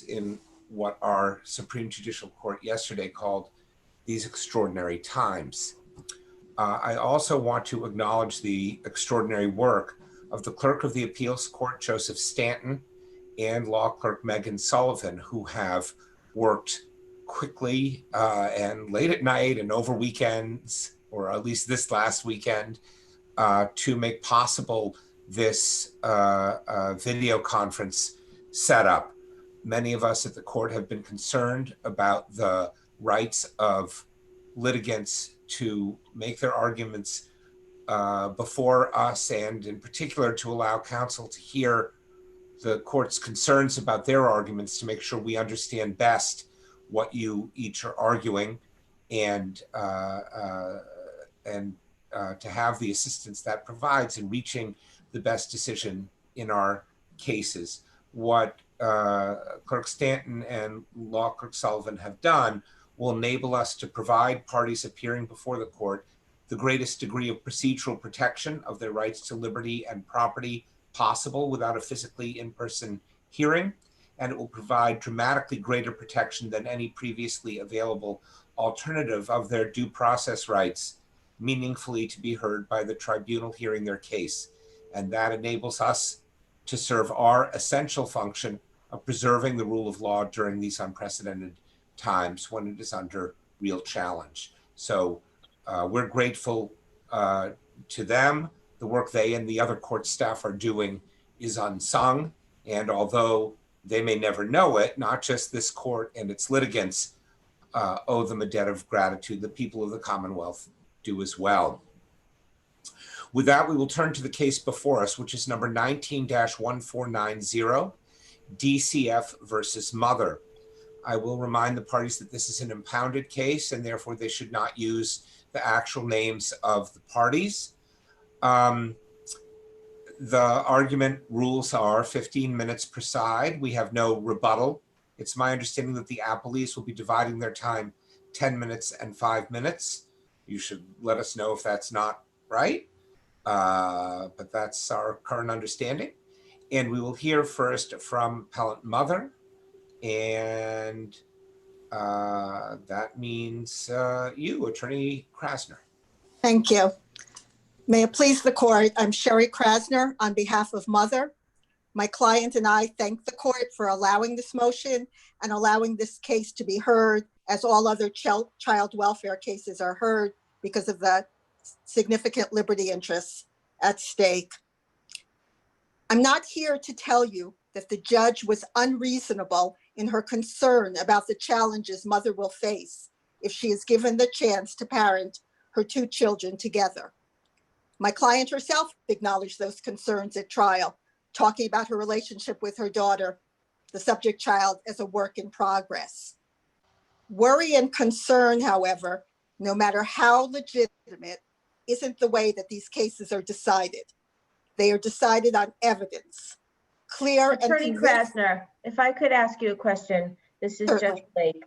in what our Supreme Judicial Court yesterday called these extraordinary times. I also want to acknowledge the extraordinary work of the Clerk of the Appeals Court, Joseph Stanton, and Law Clerk Megan Sullivan, who have worked quickly and late at night and over weekends, or at least this last weekend, to make possible this video conference setup. Many of us at the court have been concerned about the rights of litigants to make their arguments before us, and in particular to allow counsel to hear the court's concerns about their arguments, to make sure we understand best what you each are arguing, and to have the assistance that provides in reaching the best decision in our cases. What Clerk Stanton and Law Clerk Sullivan have done will enable us to provide parties appearing before the court the greatest degree of procedural protection of their rights to liberty and property possible without a physically in-person hearing, and it will provide dramatically greater protection than any previously available alternative of their due process rights meaningfully to be heard by the tribunal hearing their case. And that enables us to serve our essential function of preserving the rule of law during these unprecedented times when it is under real challenge. So we're grateful to them. The work they and the other court staff are doing is unsung. And although they may never know it, not just this court and its litigants owe them a debt of gratitude. The people of the Commonwealth do as well. With that, we will turn to the case before us, which is number 19-1490, DCF versus Mother. I will remind the parties that this is an impounded case, and therefore they should not use the actual names of the parties. The argument rules are 15 minutes per side. We have no rebuttal. It's my understanding that the appellees will be dividing their time 10 minutes and 5 minutes. You should let us know if that's not right, but that's our current understanding. And we will hear first from appellant Mother, and that means you, Attorney Krasner. Thank you. May it please the court, I'm Sherry Krasner on behalf of Mother. My client and I thank the court for allowing this motion and allowing this case to be heard as all other child welfare cases are heard because of the significant liberty interests at stake. I'm not here to tell you that the judge was unreasonable in her concern about the challenges Mother will face if she is given the chance to parent her two children together. My client herself acknowledged those concerns at trial, talking about her relationship with her daughter, the subject child, as a work in progress. Worry and concern, however, no matter how legitimate, isn't the way that these cases are decided. They are decided on evidence. Clear Attorney and Krasner, if I could ask you a question. This is Certainly. Judge Blake.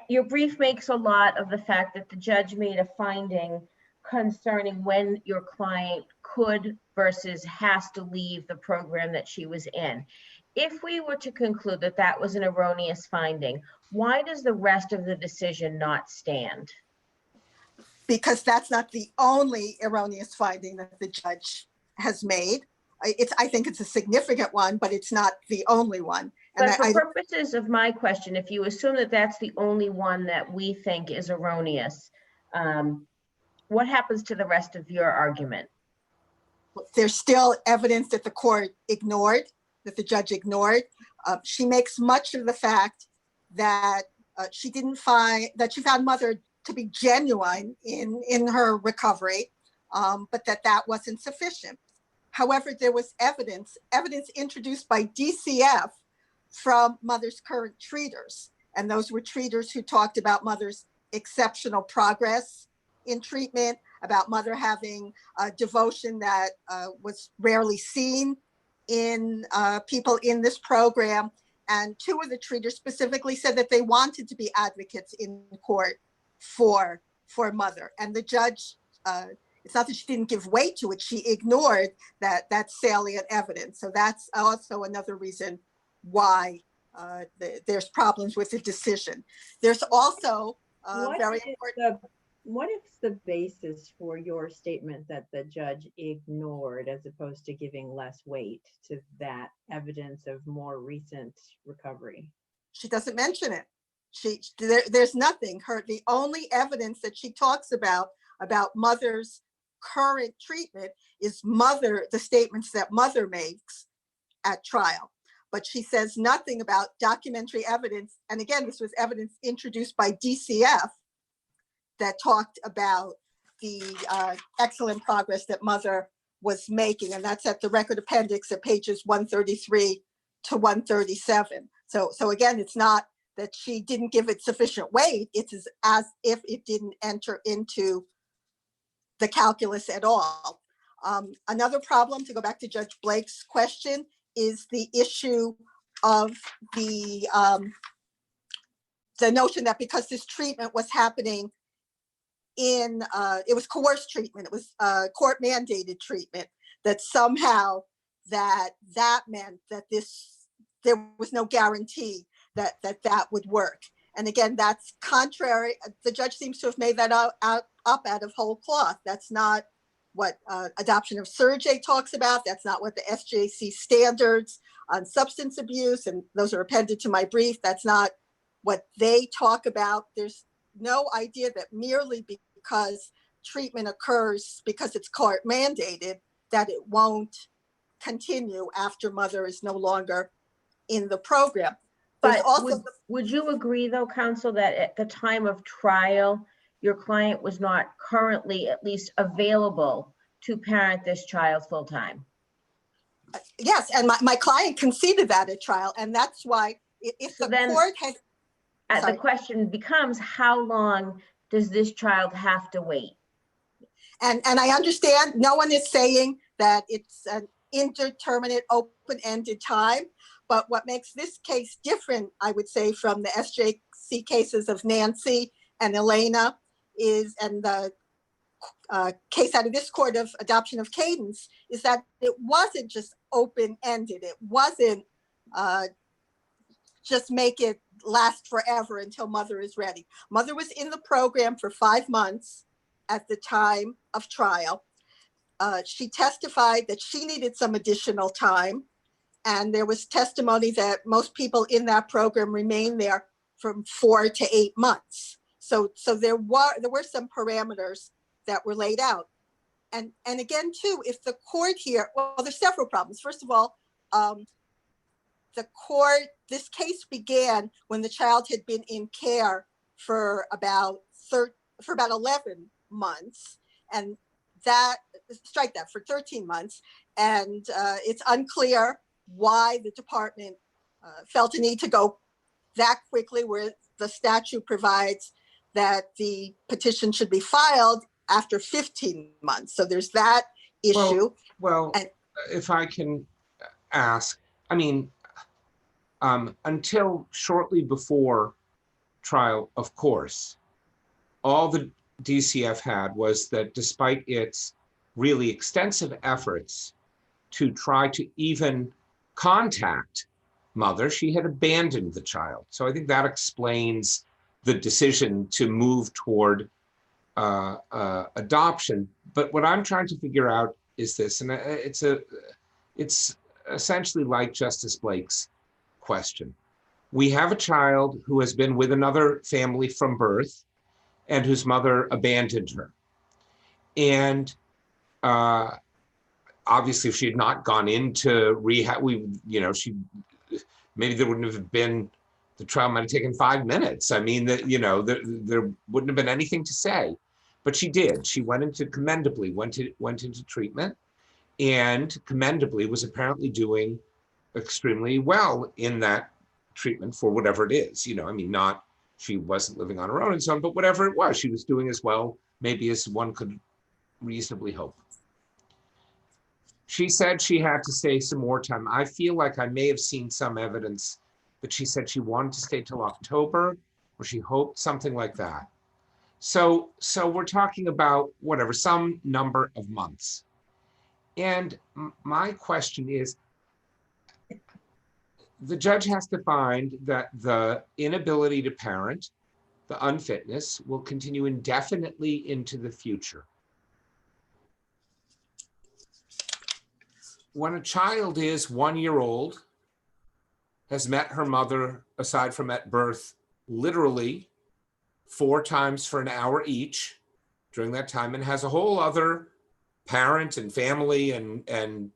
Your brief makes a lot of the fact that the judge made a finding concerning when your client could versus has to leave the program that she was in. If we were to conclude that that was an erroneous finding, why does the rest of the decision not stand? Because that's not the only erroneous finding that the judge has made. I think it's a significant one, but it's not the only one. And but for purposes of my question, if you assume that that's the only one that we think is erroneous, what happens to the rest of your argument? There's still evidence that the court ignored, that the judge ignored. She makes much of the fact that she found Mother to be genuine in her recovery, but that wasn't sufficient. However, there was evidence introduced by DCF from Mother's current treaters. And those were treaters who talked about Mother's exceptional progress in treatment, about Mother having a devotion that was rarely seen in people in this program. And two of the treaters specifically said that they wanted to be advocates in court for Mother. And the judge, it's not that she didn't give weight to it, she ignored that salient evidence. So that's also another reason why there's problems with the decision. There's also What very is important. what is the basis for your statement that the judge ignored as opposed to giving less weight to that evidence of more recent recovery? She doesn't mention it. There's nothing. The only evidence that she talks about mother's current treatment is the statements that mother makes at trial. But she says nothing about documentary evidence. And again, this was evidence introduced by DCF that talked about the excellent progress that mother was making. And that's at the record appendix at pages 133 to 137. So again, it's not that she didn't give it sufficient weight. It's as if it didn't enter into the calculus at all. Another problem, to go back to Judge Blake's question, is the issue of the notion that because this treatment was happening it was coerced treatment, it was court mandated treatment, that somehow that meant that there was no guarantee that would work. And again, that's contrary. The judge seems to have made that up out of whole cloth. That's not what adoption of surrogate talks about. That's not what the SJC standards on substance abuse, and those are appended to my brief, that's not what they talk about. There's no idea that merely because treatment occurs because it's court mandated, that it won't continue after mother is no longer in the program. There's But also would you agree though, counsel, that at the time of trial, your client was not currently at least available to parent this child full time? yes, and my client conceded that at trial, and that's why if So the then court has. the question becomes, how long does this child have to wait? And I understand no one is saying that it's an indeterminate, open-ended time, but what makes this case different, I would say, from the SJC cases of Nancy and Elena and the case out of this court of adoption of Cadence, is that it wasn't just open-ended. It wasn't just make it last forever until mother is ready. Mother was in the program for 5 months at the time of trial. She testified that she needed some additional time. And there was testimony that most people in that program remain there from 4 to 8 months. So there were some parameters that were laid out. And again, too, if the court here, well, there's several problems. First of all, this case began when the child had been in care for about 11 months, and strike that, for 13 months. And it's unclear why the department felt a need to go that quickly, where the statute provides that the petition should be filed after 15 months. So there's that issue. Well, if I can ask, I mean, until shortly before trial, of course, all the DCF had was that despite its really extensive efforts to try to even contact mother, she had abandoned the child. So I think that explains the decision to move toward adoption. But what I'm trying to figure out is this, and it's essentially like Justice Blake's question. We have a child who has been with another family from birth and whose mother abandoned her. And obviously, if she had not gone into rehab, maybe there wouldn't have been, the trial might have taken 5 minutes. I mean, there wouldn't have been anything to say, but she did. She went into treatment, and commendably was apparently doing extremely well in that treatment for whatever it is. I mean, she wasn't living on her own and so on, but whatever it was, she was doing as well, maybe as one could reasonably hope. She said she had to stay some more time. I feel like I may have seen some evidence that she said she wanted to stay till October, or she hoped, something like that. So we're talking about whatever, some number of months. And my question is, the judge has to find that the inability to parent, the unfitness, will continue indefinitely into the future. When a child is 1 year old, has met her mother, aside from at birth, literally 4 times for an hour each during that time, and has a whole other parent and family and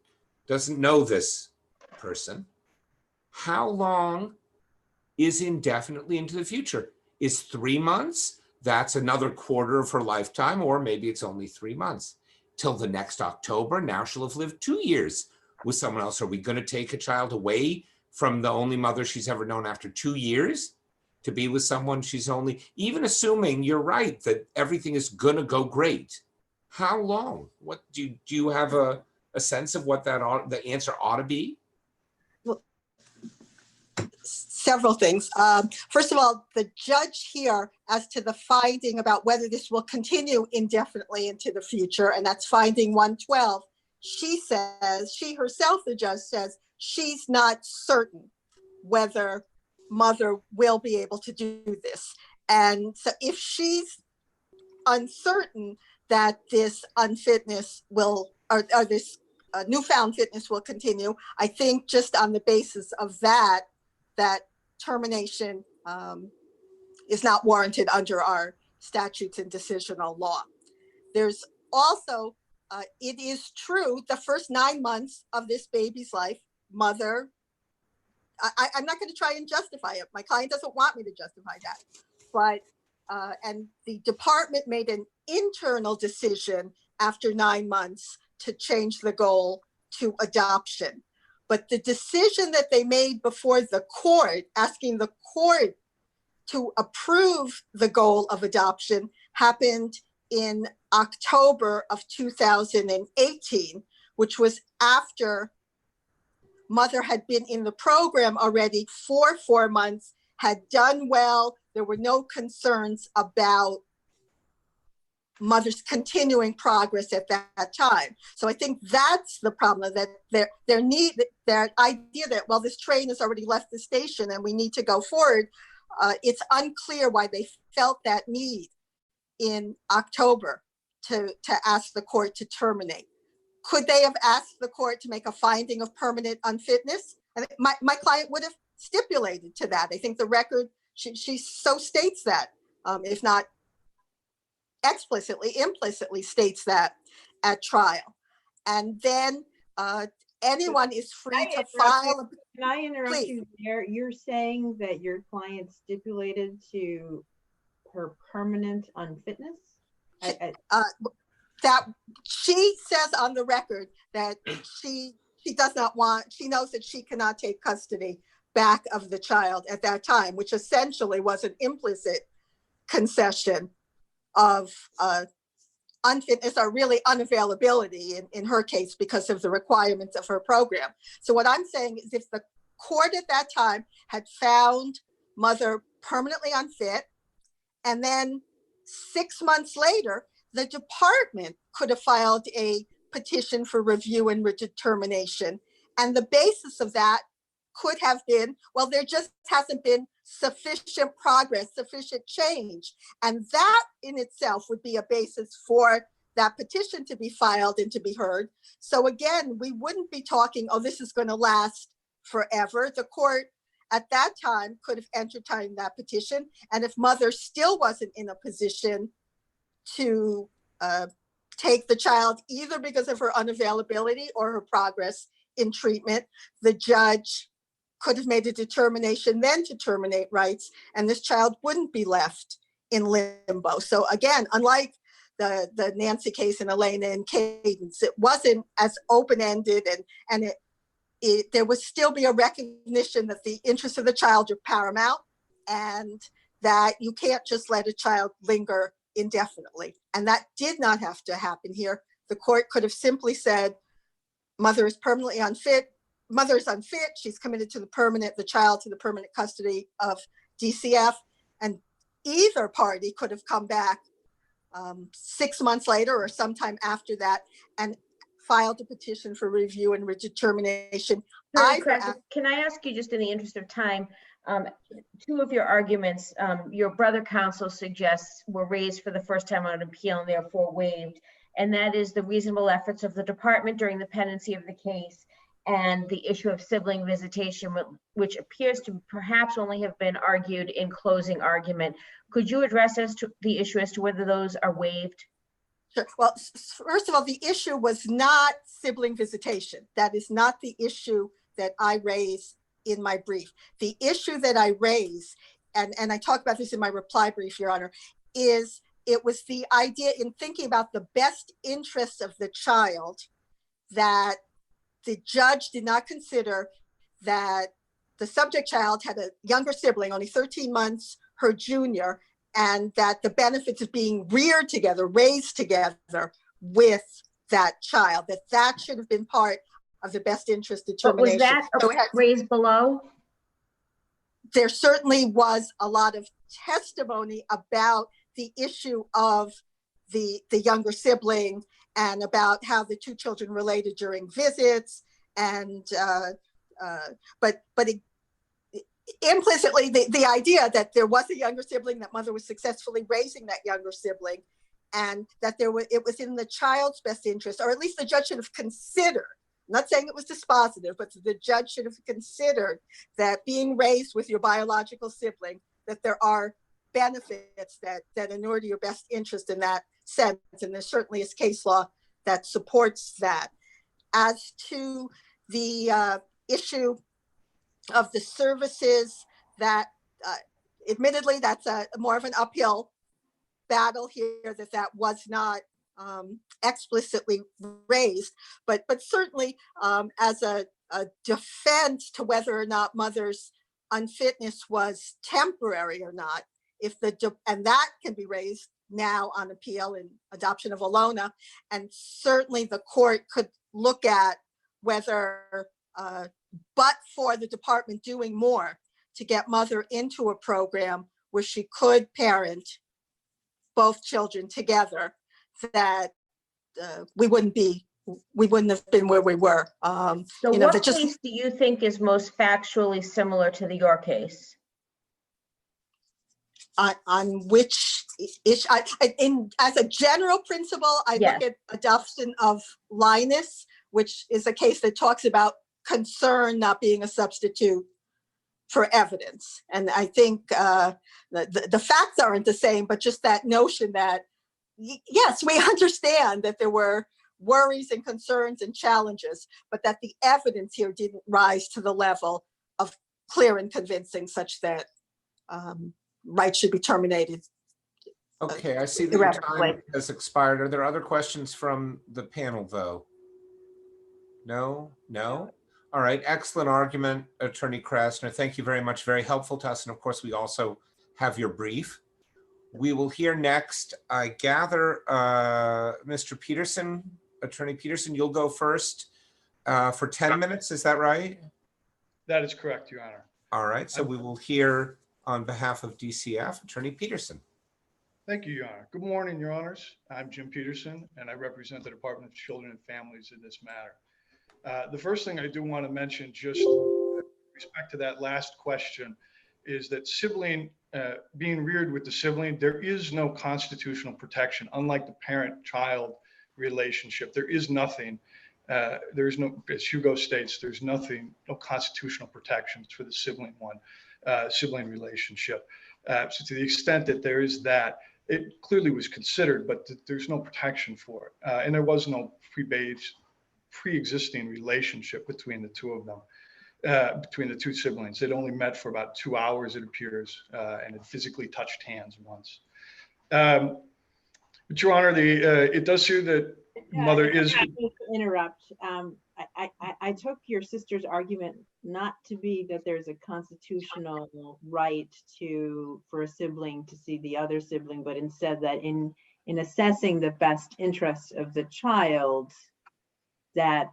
doesn't know this person, how long is indefinitely into the future? Is 3 months? That's another quarter of her lifetime, or maybe it's only 3 months. Till the next October, now she'll have lived 2 years with someone else. Are we going to take a child away from the only mother she's ever known after 2 years to be with someone she's only, even assuming you're right, that everything is going to go great? How long? What do you have a sense of what that the answer ought to be? Several things. First of all, the judge here, as to the finding about whether this will continue indefinitely into the future, and that's finding 112, she says, she herself, the judge says, she's not certain whether mother will be able to do this. And so if she's uncertain that this unfitness will, or this newfound fitness will continue, I think just on the basis of that termination is not warranted under our statutes and decisional law. There's also, it is true, the first 9 months of this baby's life, mother, I'm not going to try and justify it. My client doesn't want me to justify that. But, and the department made an internal decision after 9 months to change the goal to adoption. But the decision that they made before the court, asking the court to approve the goal of adoption, happened in October of 2018, which was after mother had been in the program already for 4 months, had done well. There were no concerns about mother's continuing progress at that time. So I think that's the problem, that their need, that idea that, well, this train has already left the station and we need to go forward. It's unclear why they felt that need in October to ask the court to terminate. Could they have asked the court to make a finding of permanent unfitness? And my client would have stipulated to that. I think the record, she so states that, if not explicitly, implicitly states that at trial. And then anyone is free to file. Can I interrupt Please. you there? You're saying that your client stipulated to her permanent unfitness? That she says on the record that she does not want, she knows that she cannot take custody back of the child at that time, which essentially was an implicit concession of unfitness, or really unavailability in her case because of the requirements of her program. So what I'm saying is, if the court at that time had found mother permanently unfit, and then 6 months later, the department could have filed a petition for review and redetermination. And the basis of that could have been, well, there just hasn't been sufficient progress, sufficient change. And that in itself would be a basis for that petition to be filed and to be heard. So again, we wouldn't be talking, oh, this is going to last forever. The court at that time could have entertained that petition. And if mother still wasn't in a position to take the child, either because of her unavailability or her progress in treatment, the judge could have made a determination then to terminate rights, and this child wouldn't be left in limbo. So again, unlike the Nancy case and Elena and Cadence, it wasn't as open-ended, and there would still be a recognition that the interests of the child are paramount, and that you can't just let a child linger indefinitely. And that did not have to happen here. The court could have simply said, mother is permanently unfit, mother is unfit, she's committed to the child to the permanent custody of DCF, and either party could have come back 6 months later or sometime after that and filed a petition for review and redetermination. Attorney Krasner, can I ask you, just in the interest of time, two of your arguments, your brother counsel suggests were raised for the first time on appeal and therefore waived, and that is the reasonable efforts of the department during the pendency of the case and the issue of sibling visitation, which appears to perhaps only have been argued in closing argument. Could you address as to the issue as to whether those are waived? Sure. Well, first of all, the issue was not sibling visitation. That is not the issue that I raised in my brief. The issue that I raised, and I talk about this in my reply brief, Your Honor, is it was the idea in thinking about the best interests of the child that the judge did not consider that the subject child had a younger sibling, only 13 months her junior, and that the benefits of being reared together, raised together with that child, that should have been part of the best interest determination. But was that raised below? There certainly was a lot of testimony about the issue of the younger sibling and about how the two children related during visits, and but implicitly the idea that there was a younger sibling, that mother was successfully raising that younger sibling, and that it was in the child's best interest, or at least the judge should have considered. I'm not saying it was dispositive, but the judge should have considered that being raised with your biological sibling, that there are benefits that inure to your best interest in that sense, and there certainly is case law that supports that. As to the issue of the services, that admittedly that's more of an uphill battle here, that was not explicitly raised, but certainly as a defense to whether or not mother's unfitness was temporary or not, and that can be raised now on appeal in adoption of Alona, and certainly the court could look at whether but for the department doing more to get mother into a program where she could parent both children together, that we wouldn't have been where we were. So what case do you think is most factually similar to your case? On which issue? As a general principle, I look at adoption of Linus, which is a case that talks about concern not being a substitute for evidence. And I think the facts aren't the same, but just that notion that, yes, we understand that there were worries and concerns and challenges, but that the evidence here didn't rise to the level of clear and convincing such that rights should be terminated. Okay, I see that your time has expired. Are there other questions from the panel, though? No? All right, excellent argument, Attorney Krasner. Thank you very much. Very helpful to us. And of course, we also have your brief. We will hear next, I gather, Mr. Peterson, Attorney Peterson, you'll go first for 10 minutes. Is that right? That is correct, Your Honor. All right, so we will hear on behalf of DCF, Attorney Peterson. Thank you, Your Honor. Good morning, Your Honors. I'm Jim Peterson, and I represent the Department of Children and Families in this matter. The first thing I do want to mention, just with respect to that last question, is that sibling, being reared with the sibling, there is no constitutional protection. Unlike the parent-child relationship, there is nothing, there is no, as Hugo states, there's nothing, no constitutional protections for the sibling sibling relationship. So to the extent that there is that, it clearly was considered, but there's no protection for it. And there was no pre-existing relationship between the two of them, between the two siblings. It only met for about 2 hours, it appears, and it physically touched hands once. But Your Honor, it does seem that mother is. I need to interrupt. I took your sister's argument not to be that there's a constitutional right for a sibling to see the other sibling, but instead that in assessing the best interests of the child, that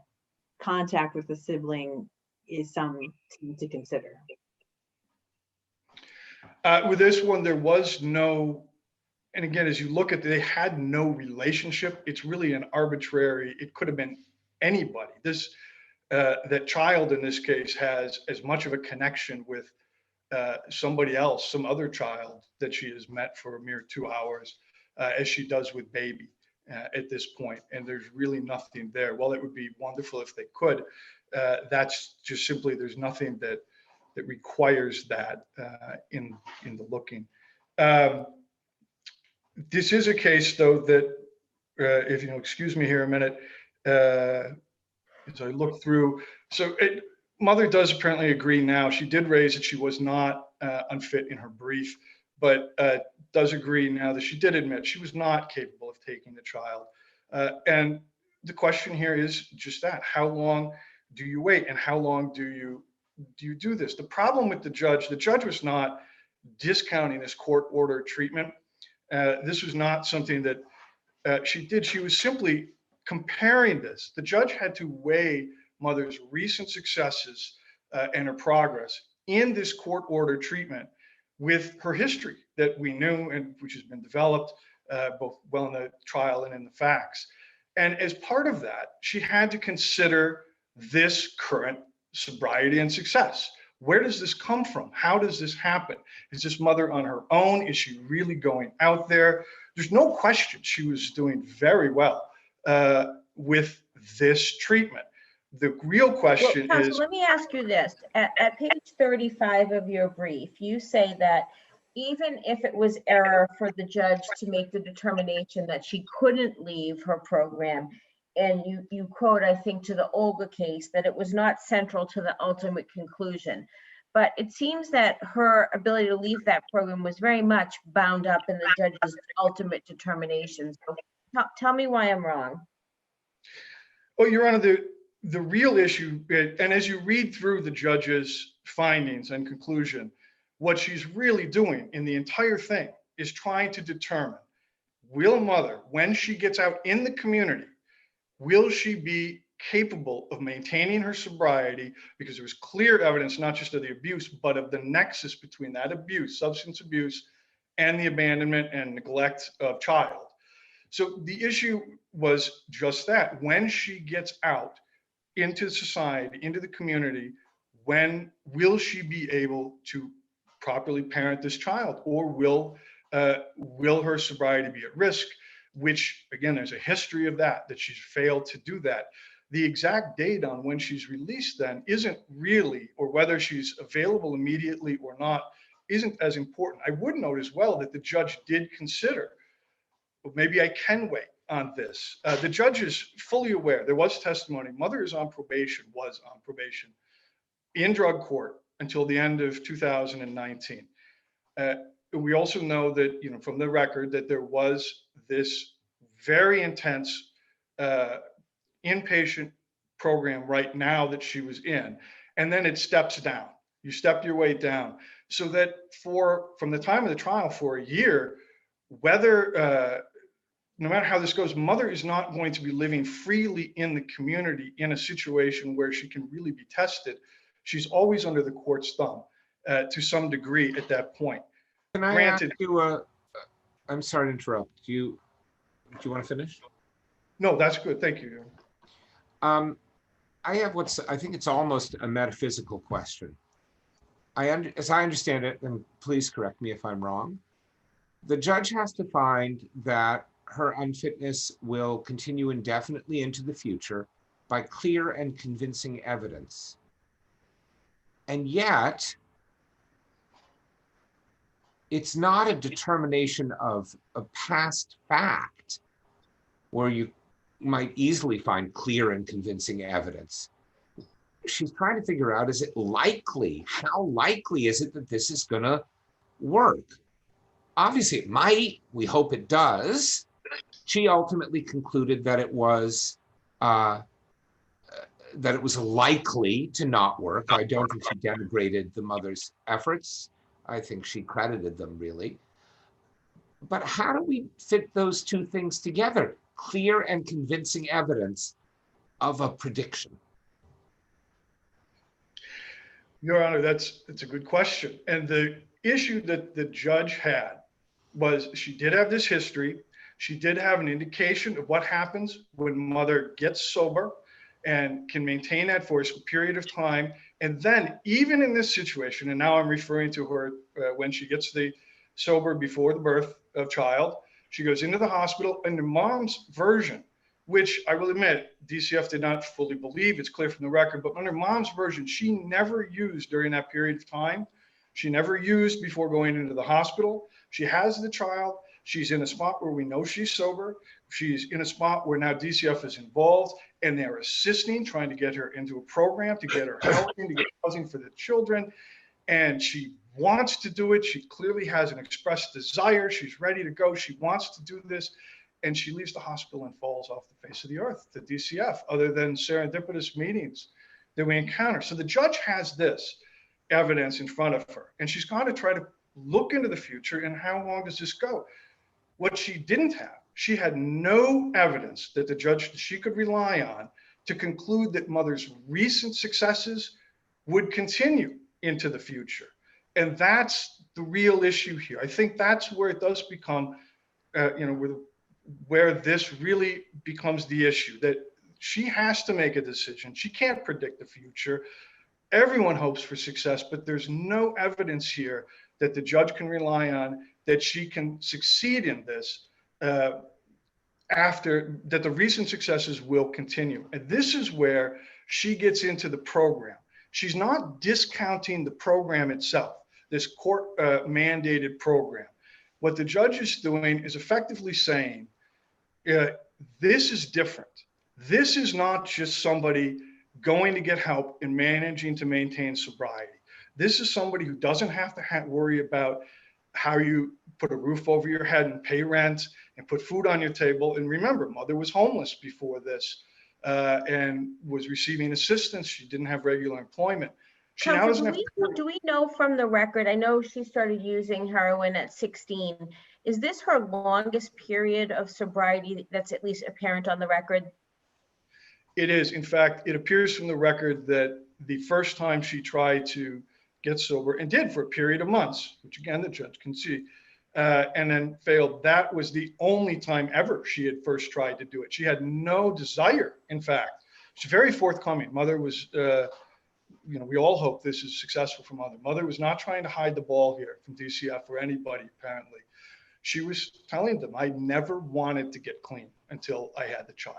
contact with the sibling is something to consider. With this one, there was no, and again, as you look at it, they had no relationship. It's really an arbitrary, it could have been anybody. That child in this case has as much of a connection with somebody else, some other child that she has met for a mere 2 hours, as she does with baby at this point. And there's really nothing there. While it would be wonderful if they could, that's just simply, there's nothing that requires that in the looking. This is a case, though, that if you'll excuse me here a minute, as I look through, so mother does apparently agree now. She did raise that she was not unfit in her brief, but does agree now that she did admit she was not capable of taking the child. And the question here is just that: how long do you wait, and how long do you do this? The problem with the judge was not discounting this court-ordered treatment. This was not something that she did. She was simply comparing this. The judge had to weigh mother's recent successes and her progress in this court-ordered treatment with her history that we knew and which has been developed both well in the trial and in the facts. And as part of that, she had to consider this current sobriety and success. Where does this come from? How does this happen? Is this mother on her own? Is she really going out there? There's no question she was doing very well with this treatment. The real question is— let me ask you this. At page 35 of your brief, you say that even if it was error for the judge to make the determination that she couldn't leave her program, and you quote, I think, to the Olga case, that it was not central to the ultimate conclusion. But it seems that her ability to leave that program was very much bound up in the judge's ultimate determination. So tell me why I'm wrong. Oh, Your Honor, the real issue, and as you read through the judge's findings and conclusion, what she's really doing in the entire thing is trying to determine, will mother, when she gets out in the community, will she be capable of maintaining her sobriety? Because there was clear evidence, not just of the abuse, but of the nexus between that abuse, substance abuse, and the abandonment and neglect of child. So the issue was just that. When she gets out into society, into the community, when will she be able to properly parent this child, or will her sobriety be at risk? Which, again, there's a history of that she's failed to do that. The exact date on when she's released then isn't really, or whether she's available immediately or not, isn't as important. I would note as well that the judge did consider, well, maybe I can wait on this. The judge is fully aware. There was testimony. Mother is on probation, was on probation in drug court until the end of 2019. We also know that, from the record, that there was this very intense inpatient program right now that she was in, and then it steps down. You step your way down, so that from the time of the trial for a year, whether no matter how this goes, mother is not going to be living freely in the community in a situation where she can really be tested. She's always under the court's thumb to some degree at that point. Can I ask you, I'm sorry to interrupt. Do you want to finish? No, that's good. Thank you. I have I think it's almost a metaphysical question. As I understand it, and please correct me if I'm wrong, the judge has to find that her unfitness will continue indefinitely into the future by clear and convincing evidence. And yet, it's not a determination of a past fact where you might easily find clear and convincing evidence. She's trying to figure out, is it likely? How likely is it that this is going to work? Obviously, it might. We hope it does. She ultimately concluded that it was likely to not work. I don't think she denigrated the mother's efforts. I think she credited them, really. But how do we fit those two things together? Clear and convincing evidence of a prediction. Your Honor, that's a good question. And the issue that the judge had was she did have this history. She did have an indication of what happens when mother gets sober and can maintain that for a period of time. And then even in this situation, and now I'm referring to her when she gets the sober before the birth of child, she goes into the hospital, and the mom's version, which I will admit, DCF did not fully believe, it's clear from the record, but under mom's version, she never used during that period of time. She never used before going into the hospital. She has the child. She's in a spot where we know she's sober. She's in a spot where now DCF is involved, and they're assisting, trying to get her into a program, to get her housing, to get housing for the children. And she wants to do it. She clearly has an expressed desire. She's ready to go. She wants to do this. And she leaves the hospital and falls off the face of the earth to DCF, other than serendipitous meetings that we encounter. So the judge has this evidence in front of her, and she's got to try to look into the future and how long does this go? What she didn't have, she had no evidence that she could rely on to conclude that mother's recent successes would continue into the future. And that's the real issue here. I think that's where it does become, where this really becomes the issue, that she has to make a decision. She can't predict the future. Everyone hopes for success, but there's no evidence here that the judge can rely on that she can succeed in this after that the recent successes will continue. And this is where she gets into the program. She's not discounting the program itself, this court mandated program. What the judge is doing is effectively saying, this is different. This is not just somebody going to get help in managing to maintain sobriety. This is somebody who doesn't have to worry about how you put a roof over your head and pay rent and put food on your table. And remember, mother was homeless before this and was receiving assistance. She didn't have regular employment. She now doesn't have do we know from the record, I know she started using heroin at 16. Is this her longest period of sobriety that's at least apparent on the record? It is. In fact, it appears from the record that the first time she tried to get sober, and did for a period of months, which again, the judge can see, and then failed. That was the only time ever she had first tried to do it. She had no desire, in fact. She's very forthcoming. Mother was, we all hope this is successful for mother. Mother was not trying to hide the ball here from DCF or anybody, apparently. She was telling them, I never wanted to get clean until I had the child.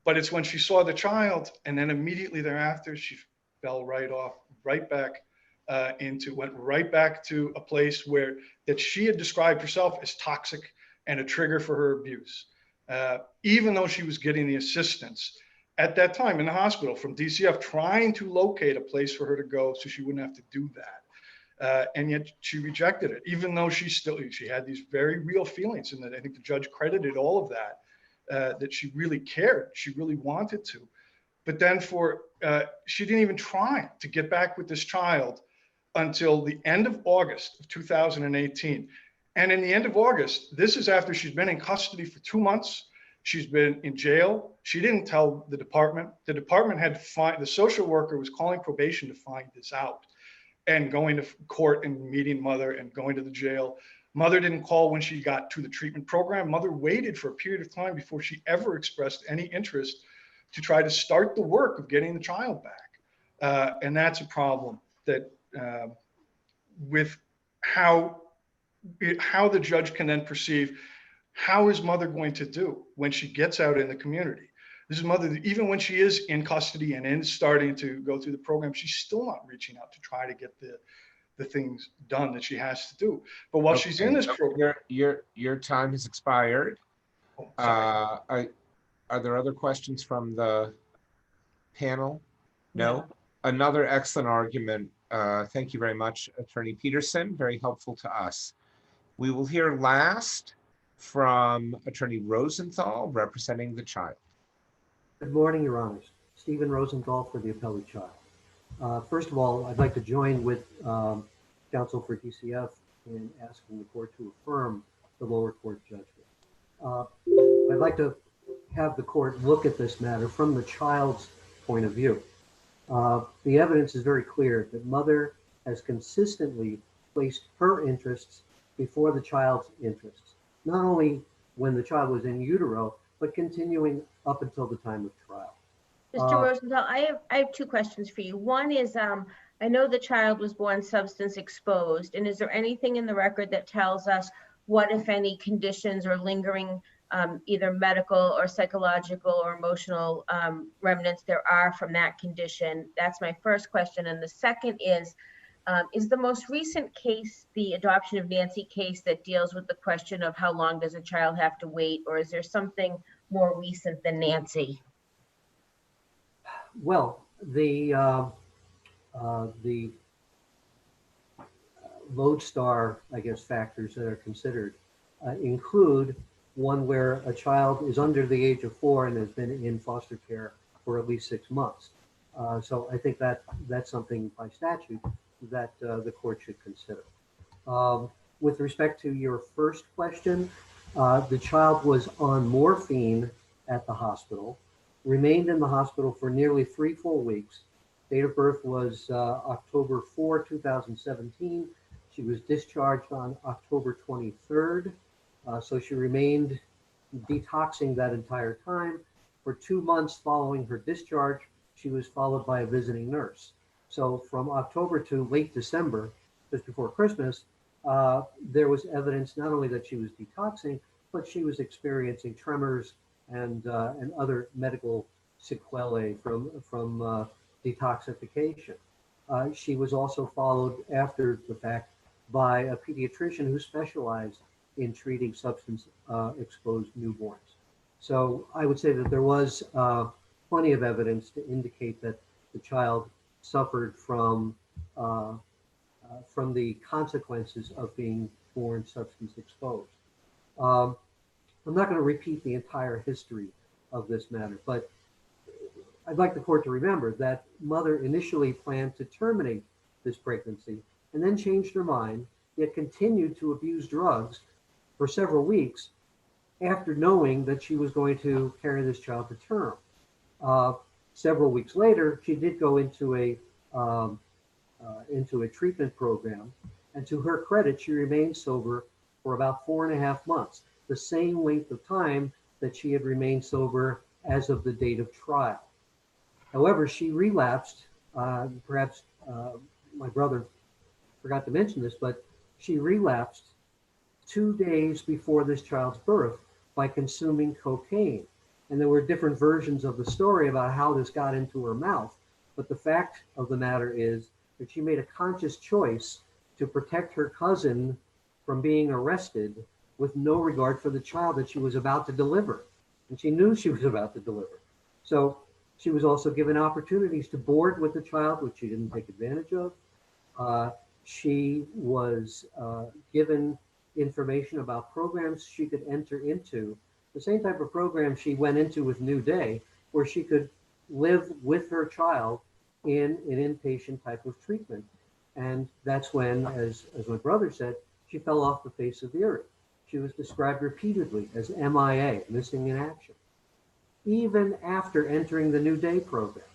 But it's when she saw the child, and then immediately thereafter, she fell right off, right back went right back to a place that she had described herself as toxic and a trigger for her abuse. Even though she was getting the assistance at that time in the hospital from DCF, trying to locate a place for her to go so she wouldn't have to do that. And yet she rejected it, even though she had these very real feelings, and that I think the judge credited all of that, that she really cared, she really wanted to. But then she didn't even try to get back with this child until the end of August of 2018. And in the end of August, this is after she's been in custody for 2 months. She's been in jail. She didn't tell the department. The department had to find, the social worker was calling probation to find this out, and going to court and meeting mother and going to the jail. Mother didn't call when she got to the treatment program. Mother waited for a period of time before she ever expressed any interest to try to start the work of getting the child back. And that's a problem that with how the judge can then perceive, how is mother going to do when she gets out in the community? This is mother, even when she is in custody and in starting to go through the program, she's still not reaching out to try to get the things done that she has to do. But while she's in this program, your time has expired. Are there other questions from the panel? No. Another excellent argument. Thank you very much, Attorney Peterson. Very helpful to us. We will hear last from Attorney Rosenthal, representing the child. Good morning, Your Honors. Stephen Rosenthal for the appellee child. First of all, I'd like to join with counsel for DCF in asking the court to affirm the lower court judgment. I'd like to have the court look at this matter from the child's point of view. The evidence is very clear that mother has consistently placed her interests before the child's interests, not only when the child was in utero, but continuing up until the time of trial. Mr. Rosenthal, I have two questions for you. One is, I know the child was born substance exposed, and is there anything in the record that tells us what, if any, conditions or lingering either medical or psychological or emotional remnants there are from that condition? That's my first question. And the second is the most recent case the adoption of Nancy case that deals with the question of how long does a child have to wait, or is there something more recent than Nancy? Well, the lodestar, I guess, factors that are considered include one where a child is under the age of 4 and has been in foster care for at least 6 months. So I think that that's something by statute that the court should consider. With respect to your first question, the child was on morphine at the hospital, remained in the hospital for nearly 3 full weeks. Date of birth was October 4, 2017. She was discharged on October 23rd. So she remained detoxing that entire time. For 2 months following her discharge, she was followed by a visiting nurse. So from October to late December, just before Christmas, there was evidence not only that she was detoxing, but she was experiencing tremors and other medical sequelae from detoxification. She was also followed after the fact by a pediatrician who specialized in treating substance exposed newborns. So I would say that there was plenty of evidence to indicate that the child suffered from the consequences of being born substance exposed. I'm not going to repeat the entire history of this matter, but I'd like the court to remember that mother initially planned to terminate this pregnancy and then changed her mind, yet continued to abuse drugs for several weeks after knowing that she was going to carry this child to term. Several weeks later, she did go into a treatment program, and to her credit, she remained sober for about 4.5 months, the same length of time that she had remained sober as of the date of trial. However, she relapsed. Perhaps my brother forgot to mention this, but she relapsed 2 days before this child's birth by consuming cocaine. And there were different versions of the story about how this got into her mouth. But the fact of the matter is that she made a conscious choice to protect her cousin from being arrested with no regard for the child that she was about to deliver. And she knew she was about to deliver. So she was also given opportunities to board with the child, which she didn't take advantage of. She was given information about programs she could enter into, the same type of program she went into with New Day, where she could live with her child in an inpatient type of treatment. And that's when, as my brother said, she fell off the face of the earth. She was described repeatedly as MIA, missing in action. Even after entering the New Day program,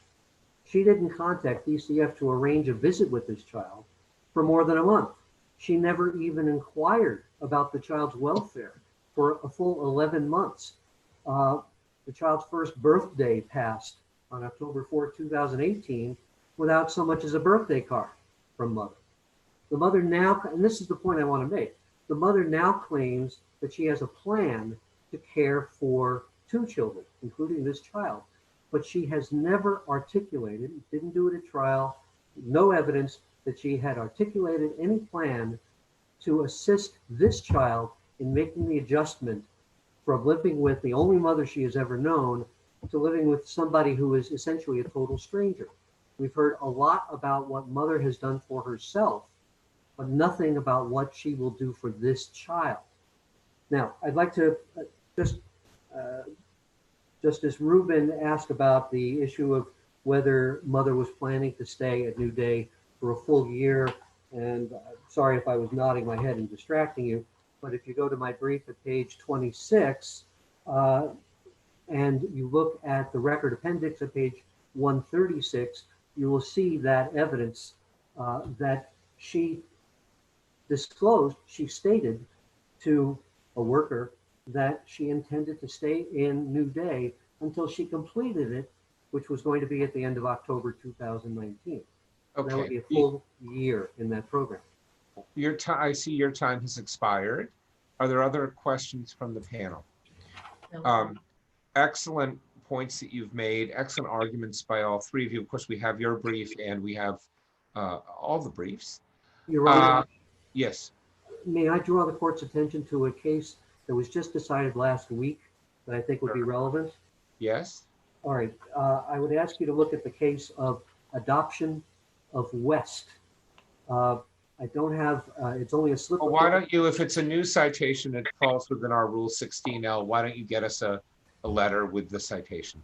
she didn't contact DCF to arrange a visit with this child for more than a month. She never even inquired about the child's welfare for a full 11 months. The child's first birthday passed on October 4, 2018, without so much as a birthday card from mother. The mother now, and this is the point I want to make, the mother now claims that she has a plan to care for 2 children, including this child, but she has never articulated, didn't do it at trial, no evidence that she had articulated any plan to assist this child in making the adjustment from living with the only mother she has ever known to living with somebody who is essentially a total stranger. We've heard a lot about what mother has done for herself, but nothing about what she will do for this child. Now, I'd like to Justice Rubin asked about the issue of whether mother was planning to stay at New Day for a full year. And sorry if I was nodding my head and distracting you, but if you go to my brief at page 26, and you look at the record appendix at page 136, you will see that evidence that she disclosed, she stated to a worker that she intended to stay in New Day until she completed it which was going to be at the end of October 2019. That would Okay. be a full year in that program. Your time, I see your time has expired. Are there other questions from the panel? Excellent points that you've made, excellent arguments by all three of you. Of course, we have your brief and we have all the briefs. Your Honor, Yes. may I draw the court's attention to a case that was just decided last week that I think would be relevant? Yes. All right. I would ask you to look at the case of adoption of West. I don't have, it's only a slip Well, of why don't you, if it's a new citation, it falls within our Rule 16L, why don't you get us a letter with the citation?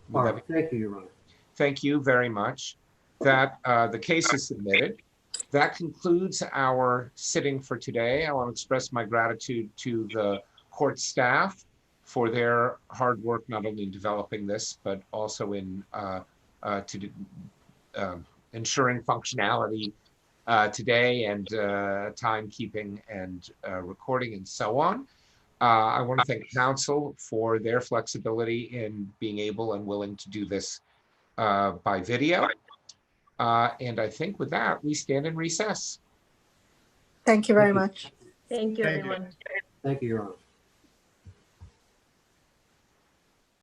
Would All that right. be- Thank you, Your Honor. Thank you very much. That the case is submitted. That concludes our sitting for today. I want to express my gratitude to the court staff for their hard work, not only in developing this, but also in ensuring functionality today and timekeeping and recording and so on. I want to thank counsel for their flexibility in being able and willing to do this by video. And I think with that, we stand in recess. Thank you very much. Thank you, Thank you. everyone. Thank you, Your Honor.